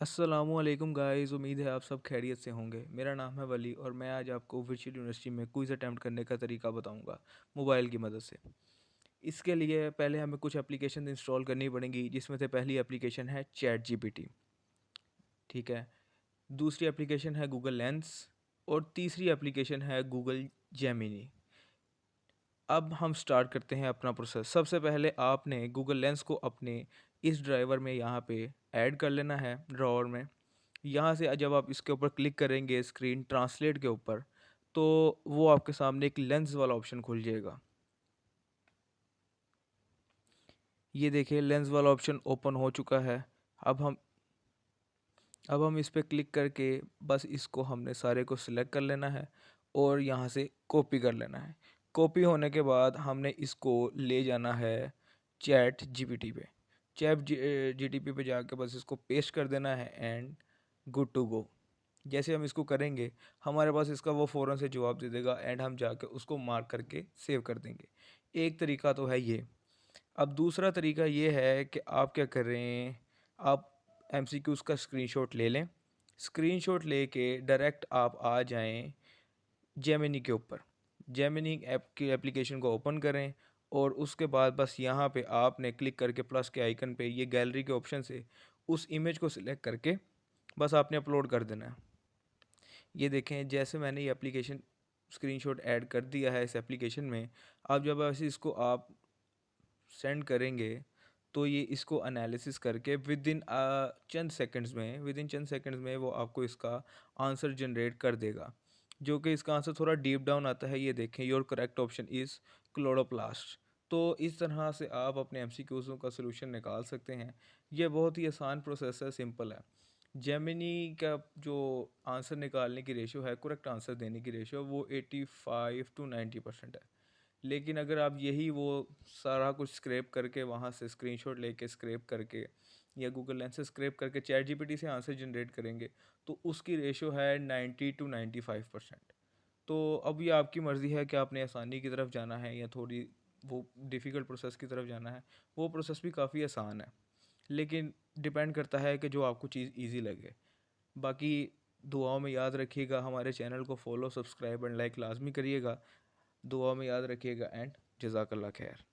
अस्सलामुअलैकुम गाइस, उम्मीद है आप सब खैरियत से होंगे। मेरा नाम है वली और मैं आज आपको वर्चुअल यूनिवर्सिटी में क्विज़ अटैम्प्ट करने का तरीका बताऊंगा मोबाइल की मदद से। इसके लिए पहले हमें कुछ एप्लीकेशन इंस्टॉल करनी पड़ेंगी, जिसमें से पहली एप्लीकेशन है चैट जीपीटी। ठीक है। दूसरी एप्लीकेशन है गूगल लेंस और तीसरी एप्लीकेशन है गूगल जेमिनी। अब हम स्टार्ट करते हैं अपना प्रोसेस। सबसे पहले आपने गूगल लेंस को अपने इस ड्राइवर में यहाँ पे ऐड कर लेना है, ड्रॉअर में। यहाँ से जब आप इसके ऊपर क्लिक करेंगे स्क्रीन ट्रांसलेट के ऊपर, तो वो आपके सामने एक लेंस वाला ऑप्शन खुल जाएगा। ये देखिए, लेंस वाला ऑप्शन ओपन हो चुका है। अब हम अब हम इस पर क्लिक करके बस इसको हमने सारे को सिलेक्ट कर लेना है और यहाँ से कॉपी कर लेना है। कॉपी होने के बाद हमने इसको ले जाना है चैट जीपीटी पे। चैट जीटीपी पे जाके बस इसको पेस्ट कर देना है एंड गुड टू गो। जैसे हम इसको करेंगे, हमारे पास इसका वो फ़ौरन से जवाब दे देगा एंड हम जाके उसको मार्क करके सेव कर देंगे। एक तरीका तो है ये। अब दूसरा तरीका ये है कि आप क्या करें, आप एमसीक्यूज़ का स्क्रीनशॉट ले लें। स्क्रीनशॉट लेके डायरेक्ट आप आ जाएं जेमिनी के ऊपर। जेमिनी ऐप की एप्लीकेशन को ओपन करें और उसके बाद बस यहाँ पे आपने क्लिक करके प्लस के आइकन पे ये गैलरी के ऑप्शन से उस इमेज को सिलेक्ट करके बस आपने अपलोड कर देना है। ये देखें, जैसे मैंने ये एप्लीकेशन स्क्रीनशॉट ऐड कर दिया है इस एप्लीकेशन में। अब जब ऐसे इसको आप सेंड करेंगे तो ये इसको एनालिसिस करके विद इन चंद सेकंड्स में वो आपको इसका आंसर जनरेट कर देगा, जो कि इसका आंसर थोड़ा डीप डाउन आता है। ये देखें, your correct option is chloroplast. तो इस तरह से आप अपने एमसीक्यूज़ का सोल्यूशन निकाल सकते हैं। ये बहुत ही आसान प्रोसेस है, सिंपल है। जेमिनी का जो आंसर निकालने की रेशो है, करेक्ट आंसर देने की रेशो, वो 85 to 90% है। लेकिन अगर आप यही वो सारा कुछ स्क्रैप करके वहाँ से स्क्रीनशॉट लेके स्क्रैप करके या गूगल लेंस से स्क्रैप करके चैट जीपीटी से आंसर जनरेट करेंगे, तो उसकी रेशो है 90 to 95%। तो अब ये आपकी मर्ज़ी है कि आपने आसानी की तरफ जाना है या थोड़ी वो डिफ़िकल्ट प्रोसेस की तरफ जाना है। वो प्रोसेस भी काफ़ी आसान है, लेकिन डिपेंड करता है कि जो आपको चीज़ ईजी लगे। बाकी दुआओं में याद रखिएगा, हमारे चैनल को फॉलो, सब्सक्राइब एंड लाइक लाजमी करिएगा। दुआ में याद रखिएगा एंड जज़ाकल्लाह खैर।